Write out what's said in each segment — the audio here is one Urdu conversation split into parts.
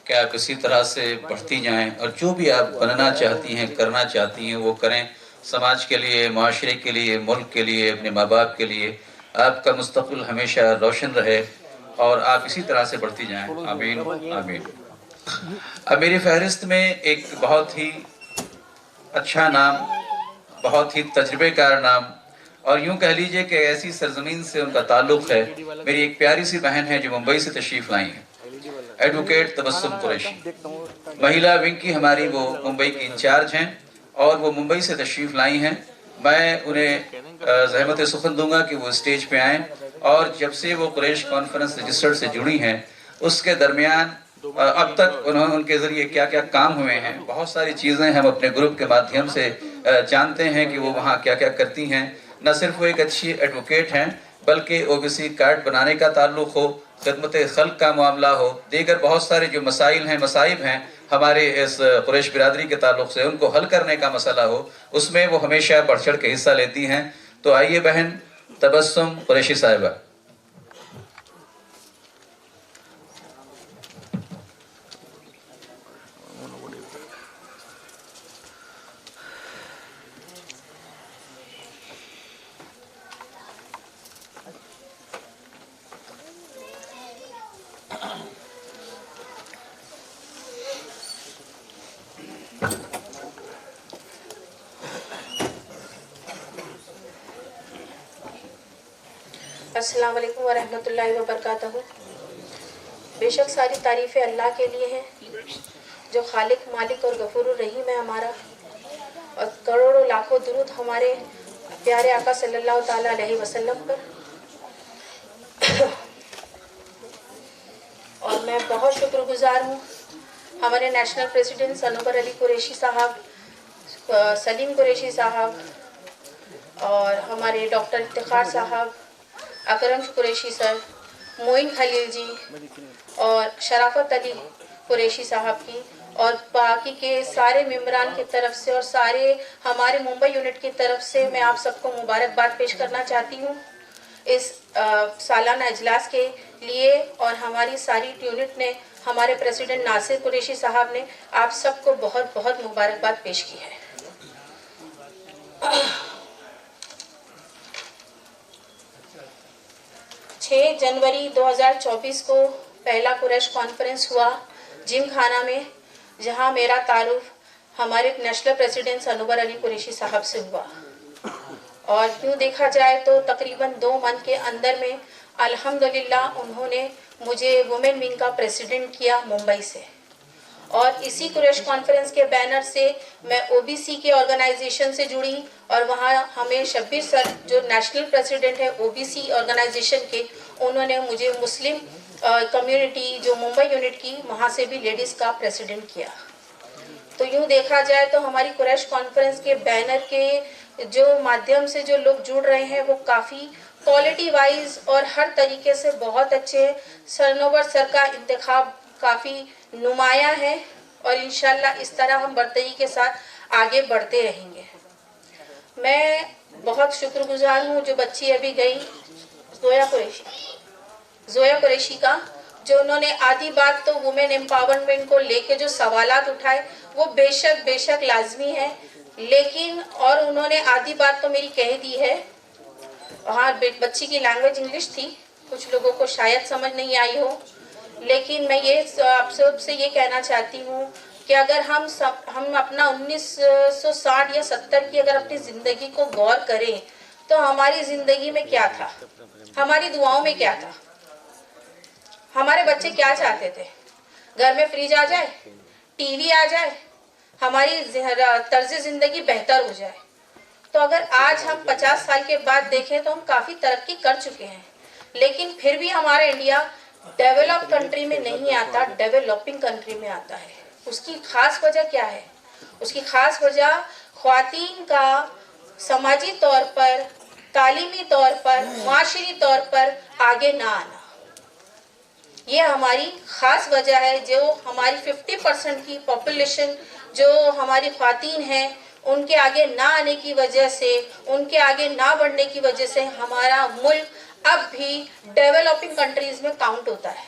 کہ آپ اسی طرح سے بڑھتی جائیں اور جو بھی آپ بننا چاہتی ہیں کرنا چاہتی ہیں وہ کریں، سماج کے لیے، معاشرے کے لیے، ملک کے لیے، اپنے ماں باپ کے لیے آپ کا مستقبل ہمیشہ روشن رہے اور آپ اسی طرح سے بڑھتی جائیں، آمین آمین۔ اب میری فہرست میں ایک بہت ہی اچھا نام، بہت ہی تجربے کار نام، اور یوں کہہ لیجئے کہ ایسی سرزمین سے ان کا تعلق ہے، میری ایک پیاری سی بہن ہے جو ممبئی سے تشریف لائی ہیں، ایڈوکیٹ تبسم قریشی، مہیلا ونگ کی ہماری وہ ممبئی کی انچارج ہیں اور وہ ممبئی سے تشریف لائی ہیں۔ میں انہیں زحمت سخن دوں گا کہ وہ اسٹیج پہ آئیں، اور جب سے وہ قریش کانفرنس رجسٹر سے جڑی ہیں اس کے درمیان اب تک ان کے ذریعے کیا کیا کام ہوئے ہیں، بہت ساری چیزیں ہم اپنے گروپ کے مادھیم سے جانتے ہیں کہ وہ وہاں کیا کیا کرتی ہیں۔ نہ صرف وہ ایک اچھی ایڈوکیٹ ہیں بلکہ OBC کارڈ بنانے کا تعلق ہو، خدمت خلق کا معاملہ ہو، دیگر بہت سارے جو مسائل ہیں، مصائب ہیں ہمارے اس قریش برادری کے تعلق سے، ان کو حل کرنے کا مسئلہ ہو، اس میں وہ ہمیشہ بڑھ چڑھ کے حصہ لیتی ہیں۔ تو آئیے بہن تبسم قریشی صاحبہ۔ السلام علیکم ورحمۃ اللہ وبرکاتہ۔ بے شک ساری تعریفیں اللہ کے لیے ہیں جو خالق، مالک اور غفور الرحیم ہے ہمارا، اور کروڑوں لاکھوں درود ہمارے پیارے آقا صلی اللہ تعالیٰ علیہ وسلم پر۔ اور میں بہت شکر گزار ہوں ہمارے نیشنل پریزیڈنٹ سنوبر علی قریشی صاحب، سلیم قریشی صاحب، اور ہمارے ڈاکٹر افتخار صاحب، اکرم قریشی سر، معین خلیل جی اور شرافت علی قریشی صاحب کی، اور باقی کے سارے ممبران کی طرف سے اور سارے ہمارے ممبئی یونٹ کی طرف سے میں آپ سب کو مبارکباد پیش کرنا چاہتی ہوں اس سالانہ اجلاس کے لیے۔ اور ہماری ساری یونٹ نے، ہمارے پریزیڈنٹ ناصر قریشی صاحب نے آپ سب کو بہت بہت مبارکباد پیش کی ہے۔ 6 جنوری 2024 کو پہلا قریش کانفرنس ہوا جم خانہ میں، جہاں میرا تعارف ہمارے نیشنل پریزیڈنٹ سنوبر علی قریشی صاحب سے ہوا، اور یوں دیکھا جائے تو تقریباً 2 منتھ کے اندر میں الحمدللہ انہوں نے مجھے وومن ونگ کا پریزیڈنٹ کیا ممبئی سے، اور اسی قریش کانفرنس کے بینر سے میں OBC کے آرگنائزیشن سے جڑی، اور وہاں ہمیں شبیر سر جو نیشنل پریزیڈنٹ ہے OBC آرگنائزیشن کے، انہوں نے مجھے مسلم کمیونٹی جو ممبئی یونٹ کی، وہاں سے بھی لیڈیز کا پریزیڈنٹ کیا۔ تو یوں دیکھا جائے تو ہماری قریش کانفرنس کے بینر کے جو مادھیم سے جو لوگ جڑ رہے ہیں وہ کافی کوالٹی وائز اور ہر طریقے سے بہت اچھے ہیں۔ سنوبر سر کا انتخاب کافی نمایاں ہے، اور انشاءاللہ اس طرح ہم برتری کے ساتھ آگے بڑھتے رہیں گے۔ میں بہت شکر گزار ہوں جو بچی ابھی گئی زویا قریشی کا، جو انہوں نے آدھی بات تو وومن امپاورمنٹ کو لے کے جو سوالات اٹھائے وہ بے شک لازمی ہے، لیکن اور انہوں نے آدھی بات تو میری کہہ دی ہے۔ ہاں، بچی کی لینگویج انگلش تھی، کچھ لوگوں کو شاید سمجھ نہیں آئی ہو، لیکن میں یہ آپ سب سے یہ کہنا چاہتی ہوں کہ اگر ہم اپنا 1960 یا 70 کی اگر اپنی زندگی کو غور کریں تو ہماری زندگی میں کیا تھا، ہماری دعاؤں میں کیا تھا، ہمارے بچے کیا چاہتے تھے، گھر میں فریج آ جائے، ٹی وی آ جائے، ہماری طرز زندگی بہتر ہو جائے۔ تو اگر آج ہم 50 سال کے بعد دیکھیں تو ہم کافی ترقی کر چکے ہیں، لیکن پھر بھی ہمارا انڈیا ڈیولپ کنٹری میں نہیں آتا، ڈیولپنگ کنٹری میں آتا ہے۔ اس کی خاص وجہ کیا ہے؟ اس کی خاص وجہ خواتین کا سماجی طور پر، تعلیمی طور پر، معاشری طور پر آگے نہ آنا، یہ ہماری خاص وجہ ہے۔ جو ہماری 50% کی پاپولیشن جو ہماری خواتین ہیں، ان کے آگے نہ آنے کی وجہ سے، ان کے آگے نہ بڑھنے کی وجہ سے ہمارا ملک اب بھی ڈیولپنگ کنٹریز میں کاؤنٹ ہوتا ہے۔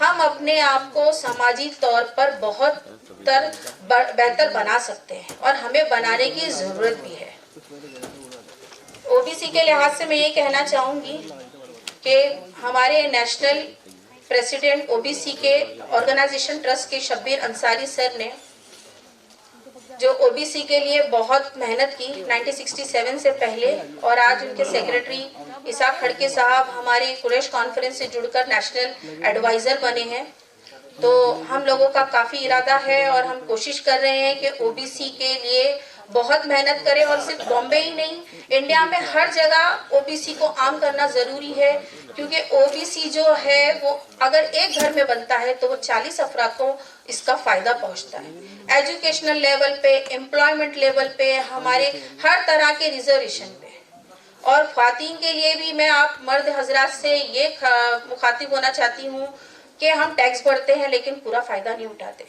ہم اپنے آپ کو سماجی طور پر بہت بہتر بنا سکتے ہیں اور ہمیں بنانے کی ضرورت بھی ہے۔ او بی سی کے لحاظ سے میں یہ کہنا چاہوں گی کہ ہمارے national president O B C کے آرگنائزیشن ٹرسٹ کے شبیر انصاری سر نے جو او بی سی کے لیے بہت محنت کی 1967 سے پہلے، اور آج ان کے سیکریٹری اسحاق کھڑکے صاحب ہماری قریش کانفرنس سے جڑ کر نیشنل ایڈوائزر بنے ہیں، تو ہم لوگوں کا کافی ارادہ ہے اور ہم کوشش کر رہے ہیں کہ او بی سی کے لیے بہت محنت کریں، اور صرف بامبے ہی نہیں، انڈیا میں ہر جگہ او بی سی کو عام کرنا ضروری ہے، کیونکہ او بی سی جو ہے وہ اگر ایک گھر میں بنتا ہے تو وہ 40 افراد کو اس کا فائدہ پہنچتا ہے، ایجوکیشنل لیول پہ، امپلائمنٹ لیول پہ، ہمارے ہر طرح کے ریزرویشن پہ۔ اور خواتین کے لیے بھی میں آپ مرد حضرات سے یہ مخاطب ہونا چاہتی ہوں کہ ہم ٹیکس بھرتے ہیں لیکن پورا فائدہ نہیں اٹھاتے۔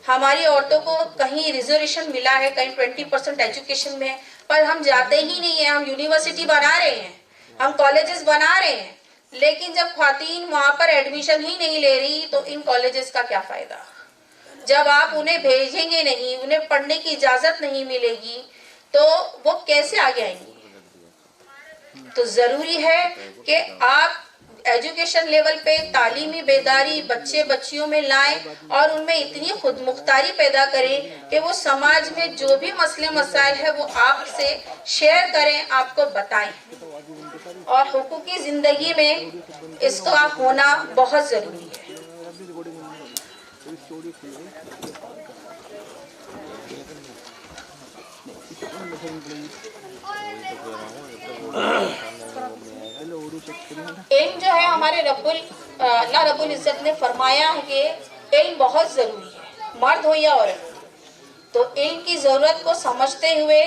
ہماری عورتوں کو کہیں ریزرویشن ملا ہے، کہیں 20% ایجوکیشن میں، پر ہم جاتے ہی نہیں ہیں۔ ہم یونیورسٹی بنا رہے ہیں، ہم کالجز بنا رہے ہیں، لیکن جب خواتین وہاں پر ایڈمیشن ہی نہیں لے رہی تو ان کالجز کا کیا فائدہ؟ جب آپ انہیں بھیجیں گے نہیں، انہیں پڑھنے کی اجازت نہیں ملے گی تو وہ کیسے آگے آئیں گی؟ تو ضروری ہے کہ آپ ایجوکیشن لیول پہ تعلیمی بیداری بچے بچیوں میں لائیں اور ان میں اتنی خود مختاری پیدا کریں کہ وہ سماج میں جو بھی مسئلے مسائل ہے وہ آپ سے شیئر کریں، آپ کو بتائیں، اور حقوقی زندگی میں اس کا ہونا بہت ضروری ہے۔ علم جو ہے ہمارے اللہ رب العزت نے فرمایا ہے کہ علم بہت ضروری ہے، مرد ہو یا عورت، تو علم کی ضرورت کو سمجھتے ہوئے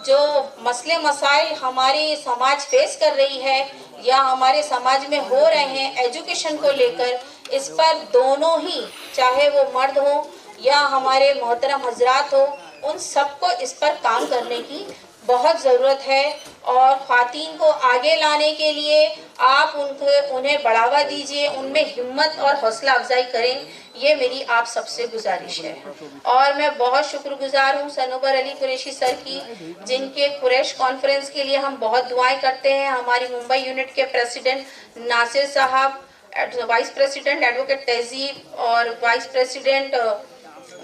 جو مسئلے مسائل ہماری سماج فیس کر رہی ہے یا ہمارے سماج میں ہو رہے ہیں ایجوکیشن کو لے کر، اس پر دونوں ہی، چاہے وہ مرد ہو یا ہمارے محترم حضرات ہو، ان سب کو اس پر کام کرنے کی بہت ضرورت ہے، اور خواتین کو آگے لانے کے لیے آپ انہیں بڑھاوا دیجئے، ان میں ہمت اور حوصلہ افزائی کریں، یہ میری آپ سب سے گزارش ہے۔ اور میں بہت شکر گزار ہوں سنوبر علی قریشی سر کی، جن کے قریش کانفرنس کے لیے ہم بہت دعائیں کرتے ہیں، ہماری ممبئی یونٹ کے پریزیڈنٹ ناصر صاحب، وائس پریزیڈنٹ ایڈوکیٹ تہذیب، اور vice president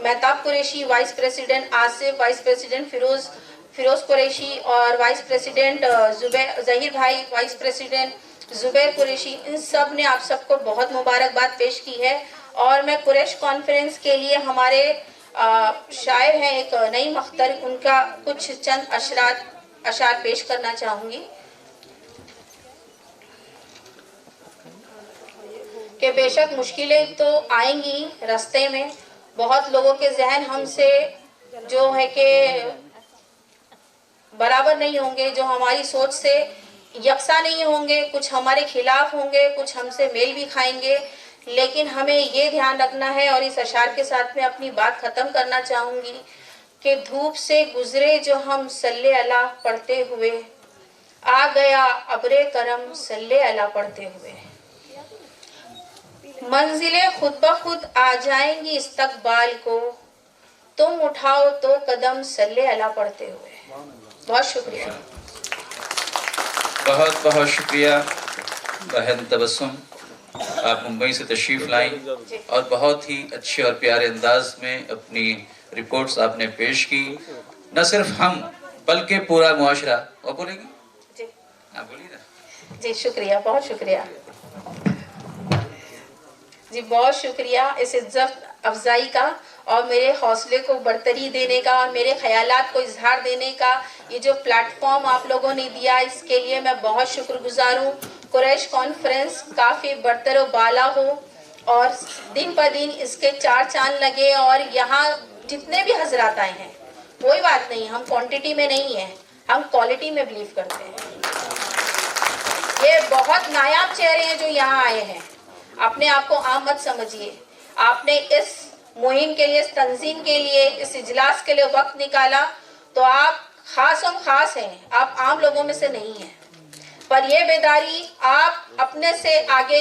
Mehtab Qureshi, vice president Asif, vice president Feroz Qureshi, اور وائس پریزیڈنٹ ظہیر بھائی، وائس پریزیڈنٹ زبیر قریشی، ان سب نے آپ سب کو بہت مبارکباد پیش کی ہے۔ اور میں قریش کانفرنس کے لیے ہمارے شاعر ہیں ایک نعیم اختر، ان کا کچھ چند اشعار پیش کرنا چاہوں گی کہ بے شک مشکلیں تو آئیں گی راستے میں، بہت لوگوں کے ذہن ہم سے جو ہے کہ برابر نہیں ہوں گے، جو ہماری سوچ سے یکساں نہیں ہوں گے، کچھ ہمارے خلاف ہوں گے، کچھ ہم سے میل بھی کھائیں گے، لیکن ہمیں یہ دھیان رکھنا ہے، اور اس اشعار کے ساتھ میں اپنی بات ختم کرنا چاہوں گی کہ دھوپ سے گزرے جو ہم صلی اللہ پڑھتے ہوئے، آ گیا ابر کرم صلی اللہ پڑھتے ہوئے، منزلیں خود بخود آ جائیں گی استقبال کو، تم اٹھاؤ تو قدم صلی اللہ پڑھتے ہوئے۔ بہت شکریہ۔ بہت بہت شکریہ بہن تبسم، آپ ممبئی سے تشریف لائیں اور بہت ہی اچھے اور پیارے انداز میں اپنی رپورٹس آپ نے پیش کی، نہ صرف ہم بلکہ پورا معاشرہ۔ وہ بولے گی؟ جی آپ بولیے نا۔ جی شکریہ، بہت شکریہ جی، بہت شکریہ اس عزت افزائی کا اور میرے حوصلے کو برتری دینے کا اور میرے خیالات کو اظہار دینے کا، یہ جو پلیٹ فارم آپ لوگوں نے دیا، اس کے لیے میں بہت شکر گزار ہوں۔ قریش کانفرنس کافی برتر و بالا ہو اور دن پر دن اس کے 4 چاند لگے، اور یہاں جتنے بھی حضرات آئے ہیں، کوئی بات نہیں، ہم کوانٹٹی میں نہیں ہیں، ہم کوالٹی میں بلیو کرتے ہیں۔ یہ بہت نایاب چہرے ہیں جو یہاں آئے ہیں، اپنے آپ کو عام مت سمجھیے، آپ نے اس مہم کے لیے، اس تنظیم کے لیے، اس اجلاس کے لیے وقت نکالا، تو آپ خاص ہیں، آپ عام لوگوں میں سے نہیں ہیں، پر یہ بیداری آپ اپنے سے آگے